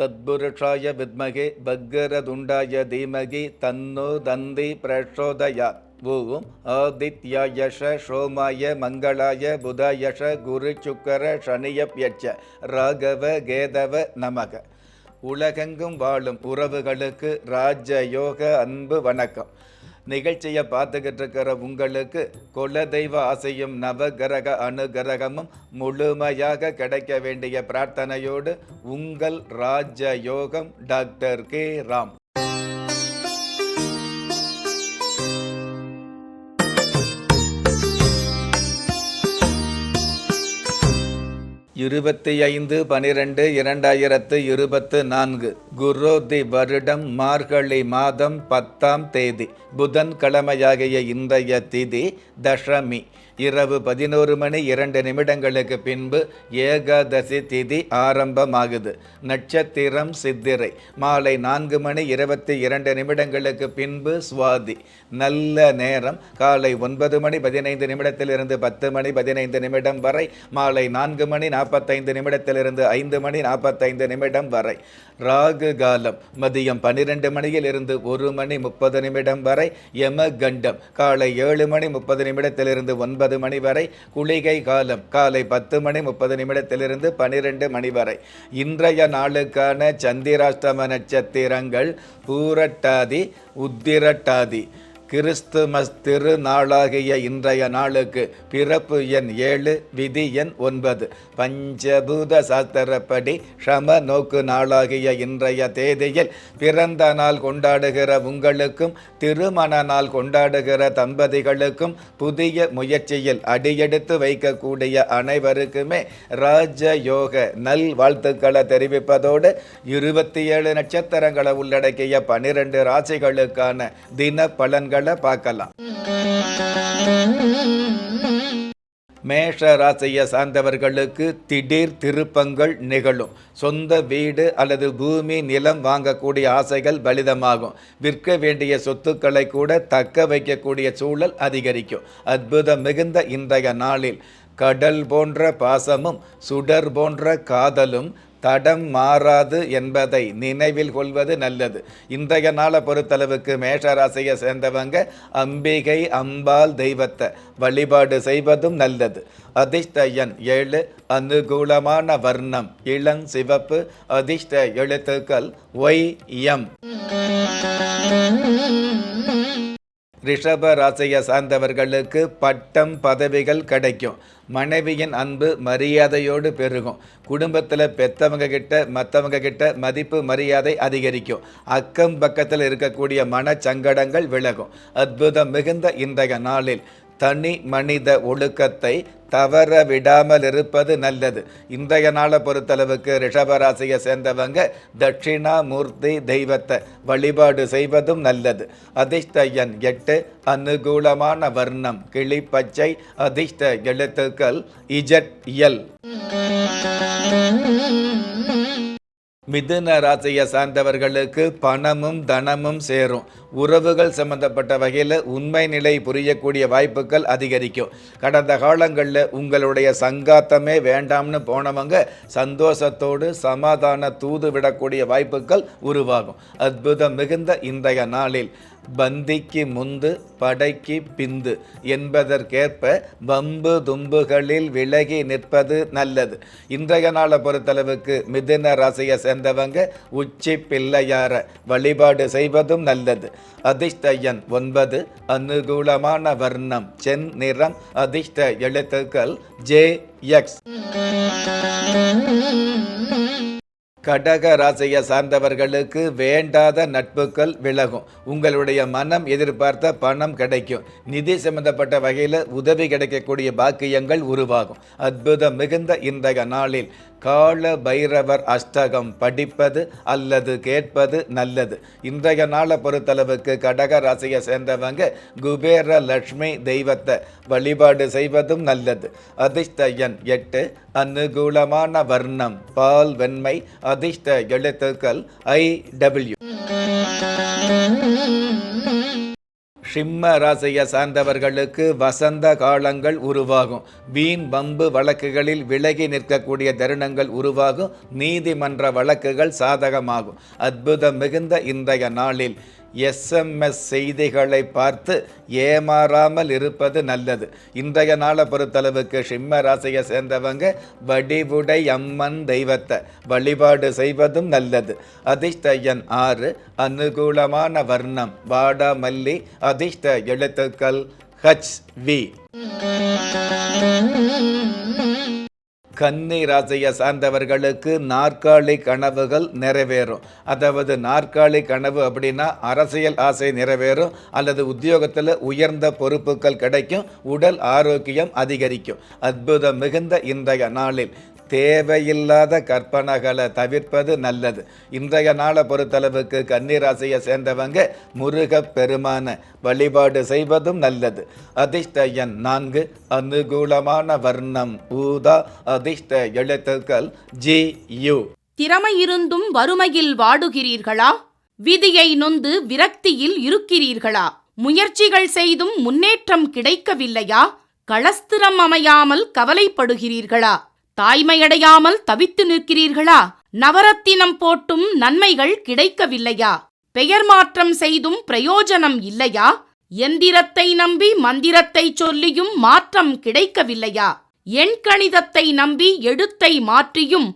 தத்புருஷாய வித்மகே பக்கரதுண்டாய தீமகி தன்னோ தந்தி பிரச்சோதயாத். ஓம் ஆதித்யாயஷ சோமாய மங்களாய புதாயஷ குரு சுக்கர சனியப்யட்ச ராகவ கேதவ நமக. உலகெங்கும் வாழும் உறவுகளுக்கு ராஜயோக அன்பு வணக்கம். நிகழ்ச்சியை பார்த்துக்கிட்டு இருக்கிற உங்களுக்கு குலதெய்வ ஆசையும் நவகிரக அனுகிரகமும் முழுமையாக கிடைக்க வேண்டிய பிரார்த்தனையோடு உங்கள் ராஜயோகம் டாக்டர் கே ராம். இருபத்தி 5/12/2024 குரோதி வருடம் மார்கழி மாதம் 10ஆம் தேதி புதன்கிழமையாகிய இன்றைய திதி தசமி. இரவு 11:02 பின்பு ஏகாதசி திதி ஆரம்பமாகுது. நட்சத்திரம் சித்திரை. மாலை 4:22 பின்பு சுவாதி. நல்ல நேரம் காலை 9:15 10:15 வரை, மாலை 4:45 5:45 வரை. ராகு காலம் மதியம் 12 மணியிலிருந்து 1:30 வரை. யமகண்டம் காலை 7:30 9 மணி வரை. குளிகை காலம் காலை 10:30 12 வரை. இன்றைய நாளுக்கான சந்திராஷ்டம நட்சத்திரங்கள் பூரட்டாதி, உத்திரட்டாதி. கிறிஸ்துமஸ் திருநாளாகிய இன்றைய நாளுக்கு பிறப்பு எண் 7, விதி எண் 9. பஞ்சபூத சாஸ்திரப்படி ஷம நோக்கு நாளாகிய இன்றைய தேதியில் பிறந்த நாள் கொண்டாடுகிற உங்களுக்கும் திருமண நாள் கொண்டாடுகிற தம்பதிகளுக்கும் புதிய முயற்சியில் அடியெடுத்து வைக்கக்கூடிய அனைவருக்குமே ராஜயோக நல் வாழ்த்துக்களை தெரிவிப்பதோடு 27 நட்சத்திரங்களை உள்ளடக்கிய 12 ராசிகளுக்கான தின பலன்கள் பார்க்கலாம். மேஷ ராசியை சார்ந்தவர்களுக்கு திடீர் திருப்பங்கள் நிகழும். சொந்த வீடு அல்லது பூமி நிலம் வாங்கக்கூடிய ஆசைகள் பலிதமாகும். விற்க வேண்டிய சொத்துக்களை கூட தக்க வைக்கக்கூடிய சூழல் அதிகரிக்கும். அற்புதம் மிகுந்த இன்றைய நாளில் கடல் போன்ற பாசமும் சுடர் போன்ற காதலும் தடம் மாறாது என்பதை நினைவில் கொள்வது நல்லது. இன்றைய நாளை பொறுத்தளவுக்கு மேஷராசியை சேர்ந்தவங்க அம்பிகை அம்பாள் தெய்வத்தை வழிபாடு செய்வதும் நல்லது. அதிர்ஷ்ட எண் 7. அனுகூலமான வர்ணம் இளம் சிவப்பு. அதிர்ஷ்ட எழுத்துக்கள் YM. ரிஷப ராசியை சார்ந்தவர்களுக்கு பட்டம் பதவிகள் கிடைக்கும். மனைவியின் அன்பு மரியாதையோடு பெருகும். குடும்பத்தில் பெற்றவங்க கிட்ட மற்றவங்க கிட்ட மதிப்பு மரியாதை அதிகரிக்கும். அக்கம் பக்கத்தில் இருக்கக்கூடிய மனச்சங்கடங்கள் விலகும். அற்புதம் மிகுந்த இன்றைய நாளில் தனி மனித ஒழுக்கத்தை தவற விடாமல் இருப்பது நல்லது. இன்றைய நாளை பொறுத்தளவுக்கு ரிஷபராசியை சேர்ந்தவங்க தட்சிணாமூர்த்தி தெய்வத்தை வழிபாடு செய்வதும் நல்லது. அதிர்ஷ்ட எண் 8. அனுகூலமான வர்ணம் கிளிப்பச்சை. அதிர்ஷ்ட எழுத்துக்கள் ZL. மிதுன ராசியை சார்ந்தவர்களுக்கு பணமும் தனமும் சேரும். உறவுகள் சம்பந்தப்பட்ட வகையில் உண்மை நிலை புரியக்கூடிய வாய்ப்புகள் அதிகரிக்கும். கடந்த காலங்களில் உங்களுடைய சங்காத்தமே வேண்டாம்னு போனவங்க சந்தோஷத்தோடு சமாதான தூது விடக்கூடிய வாய்ப்புகள் உருவாகும். அற்புதம் மிகுந்த இன்றைய நாளில் பந்திக்கு முந்து படைக்கு பிந்து என்பதற்கேற்ப வம்பு தும்புகளில் விலகி நிற்பது நல்லது. இன்றைய நாளை பொறுத்தளவுக்கு மிதுன ராசியை சேர்ந்தவங்க உச்சி பிள்ளையார வழிபாடு செய்வதும் நல்லது. அதிர்ஷ்ட எண் 9. அனுகூலமான வர்ணம் சென் நிறம். அதிர்ஷ்ட எழுத்துக்கள் JX. கடக ராசியை சார்ந்தவர்களுக்கு வேண்டாத நட்புகள் விலகும். உங்களுடைய மனம் எதிர்பார்த்த பணம் கிடைக்கும். நிதி சம்பந்தப்பட்ட வகையில் உதவி கிடைக்கக்கூடிய பாக்கியங்கள் உருவாகும். அற்புதம் மிகுந்த இன்றைய நாளில் கால பைரவர் அஷ்டகம் படிப்பது அல்லது கேட்பது நல்லது. இன்றைய நாளை பொறுத்தளவுக்கு கடக ராசியை சேர்ந்தவங்க குபேர லட்சுமி தெய்வத்தை வழிபாடு செய்வதும் நல்லது. அதிர்ஷ்ட எண் 8. அனுகூலமான வர்ணம் பால் வெண்மை. அதிர்ஷ்ட எழுத்துக்கள் IW. சிம்ம ராசியை சார்ந்தவர்களுக்கு வசந்த காலங்கள் உருவாகும். வீண் வம்பு வழக்குகளில் விலகி நிற்கக்கூடிய தருணங்கள் உருவாகும். நீதிமன்ற வழக்குகள் சாதகமாகும். அற்புதம் மிகுந்த இன்றைய நாளில் எஸ்எம்எஸ் செய்திகளை பார்த்து ஏமாறாமல் இருப்பது நல்லது. இன்றைய நாளை பொறுத்தளவுக்கு சிம்ம ராசியை சேர்ந்தவங்க வடிவுடை அம்மன் தெய்வத்தை வழிபாடு செய்வதும் நல்லது. அதிர்ஷ்ட எண் 6, அனுகூலமான வர்ணம் வாடாமல்லி, அதிர்ஷ்ட எழுத்துக்கள் HV. கன்னி ராசியை சார்ந்தவர்களுக்கு நாற்காலி கனவுகள் நிறைவேறும். அதாவது நாற்காலி கனவு அப்படின்னா அரசியல் ஆசை நிறைவேறும், அல்லது உத்தியோகத்தில் உயர்ந்த பொறுப்புகள் கிடைக்கும், உடல் ஆரோக்கியம் அதிகரிக்கும். அற்புதம் மிகுந்த இன்றைய நாளில் தேவையில்லாத கற்பனைகளை தவிர்ப்பது நல்லது. இன்றைய நாளை பொறுத்தளவுக்கு கன்னிராசியை சேர்ந்தவங்க முருகப் பெருமான வழிபாடு செய்வதும் நல்லது. அதிர்ஷ்ட எண் 4, அனுகூலமான வர்ணம் ஊதா, அதிர்ஷ்ட எழுத்துக்கள் GU. திறமை இருந்தும் வறுமையில் வாடுகிறீர்களா? விதியை நொந்து விரக்தியில் இருக்கிறீர்களா? முயற்சிகள் செய்தும் முன்னேற்றம் கிடைக்கவில்லையா? களஸ்திரம் அமையாமல் கவலைப்படுகிறீர்களா? தாய்மையடையாமல் தவித்து நிற்கிறீர்களா? நவரத்தினம் போட்டும் நன்மைகள் கிடைக்கவில்லையா? பெயர் மாற்றம் செய்தும் பிரயோஜனம் இல்லையா? எந்திரத்தை நம்பி மந்திரத்தை சொல்லியும் மாற்றம் கிடைக்கவில்லையா? எண்கணிதத்தை நம்பி எழுத்தை மாற்றியும்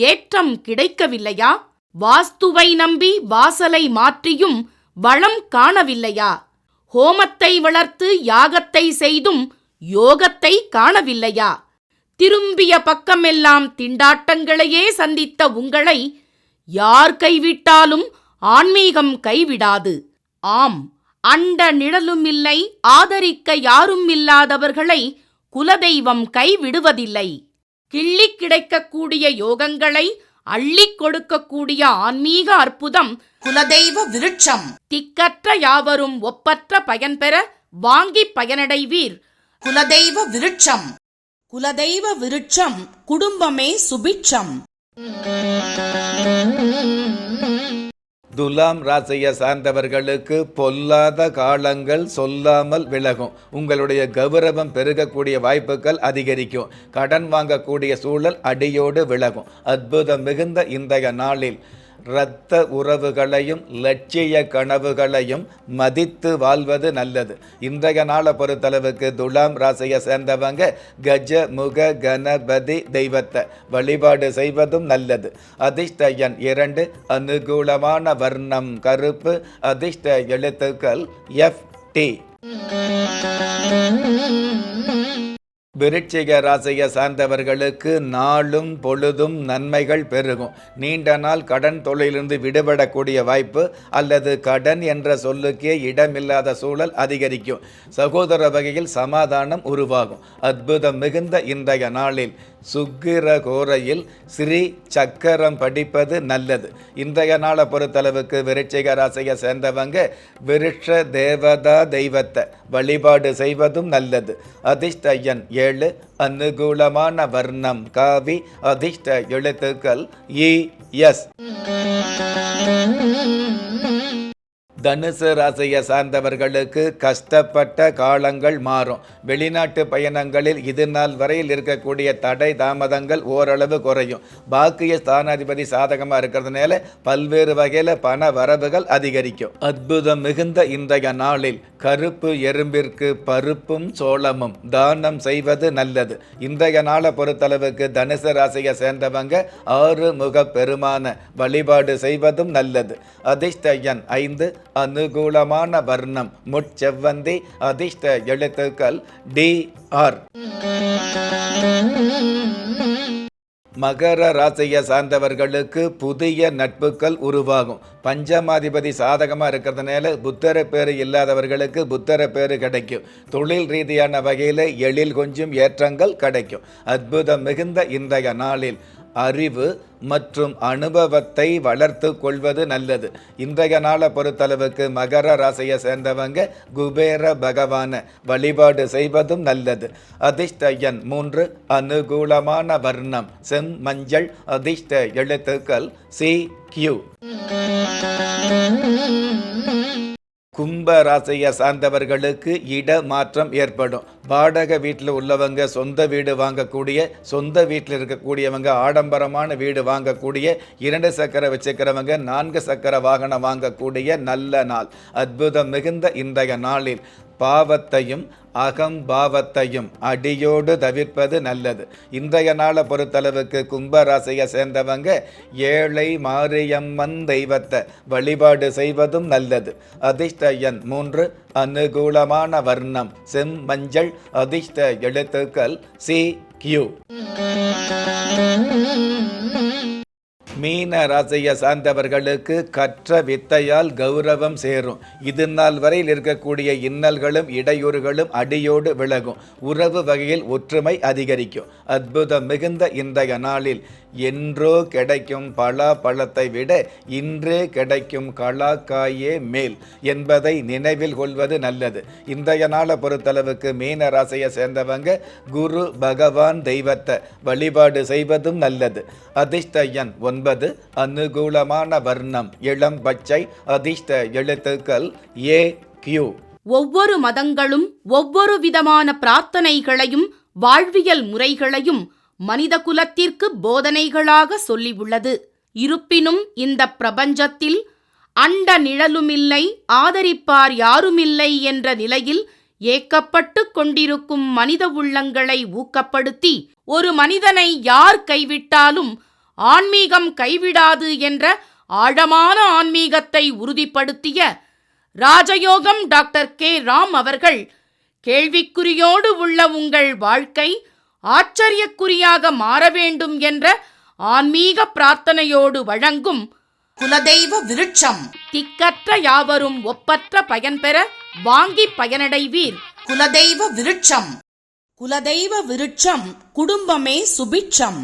ஏற்றம் கிடைக்கவில்லையா? வாஸ்துவை நம்பி வாசலை மாற்றியும் வளம் காணவில்லையா? ஹோமத்தை வளர்த்து யாகத்தை செய்தும் யோகத்தை காணவில்லையா? திரும்பிய பக்கமெல்லாம் திண்டாட்டங்களையே சந்தித்த உங்களை யார் கைவிட்டாலும் ஆன்மீகம் கைவிடாது. ஆம், அண்ட நிழலுமில்லை, ஆதரிக்க யாரும் இல்லாதவர்களை குலதெய்வம் கைவிடுவதில்லை. கிள்ளிக் கிடைக்கக்கூடிய யோகங்களை அள்ளிக் கொடுக்கக்கூடிய ஆன்மீக அற்புதம் குலதெய்வ விருட்சம். திக்கற்ற யாவரும் ஒப்பற்ற பயன்பெற வாங்கி பயனடைவீர். குலதெய்வ விருட்சம். குலதெய்வ விருட்சம், குடும்பமே சுபிட்சம். துலாம் ராசியை சார்ந்தவர்களுக்கு பொல்லாத காலங்கள் சொல்லாமல் விலகும். உங்களுடைய கௌரவம் பெருகக்கூடிய வாய்ப்புகள் அதிகரிக்கும். கடன் வாங்கக்கூடிய சூழல் அடியோடு விலகும். அற்புதம் மிகுந்த இன்றைய நாளில் இரத்த உறவுகளையும் லட்சிய கனவுகளையும் மதித்து வாழ்வது நல்லது. இன்றைய நாளை பொறுத்தளவுக்கு துலாம் ராசியை சேர்ந்தவங்க கஜ முக கணபதி தெய்வத்தை வழிபாடு செய்வதும் நல்லது. அதிர்ஷ்ட எண் 2, அனுகூலமான வர்ணம் கருப்பு, அதிர்ஷ்ட எழுத்துக்கள் FT. விருச்சிக ராசியை சார்ந்தவர்களுக்கு நாளும் பொழுதும் நன்மைகள் பெருகும். நீண்ட நாள் கடன் தொல்லையிலிருந்து விடுபடக்கூடிய வாய்ப்பு, அல்லது கடன் என்ற சொல்லுக்கே இடமில்லாத சூழல் அதிகரிக்கும். சகோதர வகையில் சமாதானம் உருவாகும். அற்புதம் மிகுந்த இன்றைய நாளில் சுக்கிர கோரையில் ஸ்ரீ சக்கரம் படிப்பது நல்லது. இன்றைய நாளை பொறுத்தளவுக்கு விருச்சிக ராசியை சேர்ந்தவங்க விருட்ச தேவதா தெய்வத்தை வழிபாடு செய்வதும் நல்லது. அதிர்ஷ்ட எண் 7, அனுகூலமான வர்ணம் காவி, அதிர்ஷ்ட எழுத்துக்கள் ES. தனுசு ராசியை சார்ந்தவர்களுக்கு கஷ்டப்பட்ட காலங்கள் மாறும். வெளிநாட்டு பயணங்களில் இது நாள் வரையில் இருக்கக்கூடிய தடை தாமதங்கள் ஓரளவு குறையும். பாக்கிய ஸ்தானாதிபதி சாதகமாக இருக்கிறதுனால பல்வேறு வகையில் பண வரவுகள் அதிகரிக்கும். அற்புதம் மிகுந்த இன்றைய நாளில் கருப்பு எறும்பிற்கு பருப்பும் சோளமும் தானம் செய்வது நல்லது. இன்றைய நாளை பொறுத்தளவுக்கு தனுசு ராசியை சேர்ந்தவங்க 6 முக பெருமான வழிபாடு செய்வதும் நல்லது. அதிர்ஷ்ட எண் 5, அனுகூலமான வர்ணம் முட்செவ்வந்தி, அதிர்ஷ்ட எழுத்துக்கள் DR. மகர ராசியை சார்ந்தவர்களுக்கு புதிய நட்புகள் உருவாகும். பஞ்சமாதிபதி சாதகமாக இருக்கிறதுனால புத்தர பேரு இல்லாதவர்களுக்கு புத்தர பேரு கிடைக்கும். தொழில் ரீதியான வகையில் எழில் கொஞ்சம் ஏற்றங்கள் கிடைக்கும். அற்புதம் மிகுந்த இன்றைய நாளில் அறிவு மற்றும் அனுபவத்தை வளர்த்து கொள்வது நல்லது. இன்றைய நாளை பொறுத்தளவுக்கு மகர ராசியை சேர்ந்தவங்க குபேர பகவான வழிபாடு செய்வதும் நல்லது. அதிர்ஷ்ட எண் 3, அனுகூலமான வர்ணம் செம் மஞ்சள், அதிர்ஷ்ட எழுத்துக்கள் CQ. கும்ப ராசியை சார்ந்தவர்களுக்கு இட மாற்றம் ஏற்படும். வாடகை வீட்டில் உள்ளவங்க சொந்த வீடு வாங்கக்கூடிய, சொந்த வீட்டில் இருக்கக்கூடியவங்க ஆடம்பரமான வீடு வாங்கக்கூடிய, 2 சக்கர வச்சுக்கிறவங்க 4 சக்கர வாகனம் வாங்கக்கூடிய நல்ல நாள். அற்புதம் மிகுந்த இன்றைய நாளில் பாவத்தையும் அகம்பாவத்தையும் அடியோடு தவிர்ப்பது நல்லது. இன்றைய நாளை பொறுத்தளவுக்கு கும்பராசியை சேர்ந்தவங்க ஏழை மாரியம்மன் தெய்வத்தை வழிபாடு செய்வதும் நல்லது. அதிர்ஷ்ட எண் 3, அனுகூலமான வர்ணம் செம்மஞ்சள், அதிர்ஷ்ட எழுத்துக்கள் CQ. மீன ராசியை சார்ந்தவர்களுக்கு கற்ற வித்தையால் கௌரவம் சேரும். இது நாள் வரையில் இருக்கக்கூடிய இன்னல்களும் இடையூறுகளும் அடியோடு விலகும். உறவு வகையில் ஒற்றுமை அதிகரிக்கும். அற்புதம் மிகுந்த இன்றைய நாளில் என்றோ கிடைக்கும் பலாப்பழத்தை விட இன்றே கிடைக்கும் கலாக்காயே மேல் என்பதை நினைவில் கொள்வது நல்லது. இன்றைய நாளை பொறுத்தளவுக்கு மீன ராசியை சேர்ந்தவங்க குரு பகவான் தெய்வத்தை வழிபாடு செய்வதும் நல்லது. அதிர்ஷ்ட எண் 9, அனுகூலமான வர்ணம் இளம் பச்சை, அதிர்ஷ்ட எழுத்துக்கள் AQ. ஒவ்வொரு மதங்களும் ஒவ்வொரு விதமான பிரார்த்தனைகளையும் வாழ்வியல் முறைகளையும் மனித குலத்திற்கு போதனைகளாக சொல்லியுள்ளது. இருப்பினும் இந்த பிரபஞ்சத்தில் அண்ட நிழலுமில்லை, ஆதரிப்பார் யாருமில்லை என்ற நிலையில் ஏக்கப்பட்டு கொண்டிருக்கும் மனித உள்ளங்களை ஊக்கப்படுத்தி, ஒரு மனிதனை யார் கைவிட்டாலும் ஆன்மீகம் கைவிடாது என்ற ஆழமான ஆன்மீகத்தை உறுதிப்படுத்திய ராஜயோகம் டாக்டர் K. ராம் அவர்கள், கேள்விக்குறியோடு உள்ள உங்கள் வாழ்க்கை ஆச்சரியக்குறியாக மாற வேண்டும் என்ற ஆன்மீக பிரார்த்தனையோடு வழங்கும் குலதெய்வ விருட்சம். திக்கற்ற யாவரும் ஒப்பற்ற பயன்பெற வாங்கி பயனடைவீர். குலதெய்வ விருட்சம். குலதெய்வ விருட்சம் குடும்பமே சுபிட்சம்.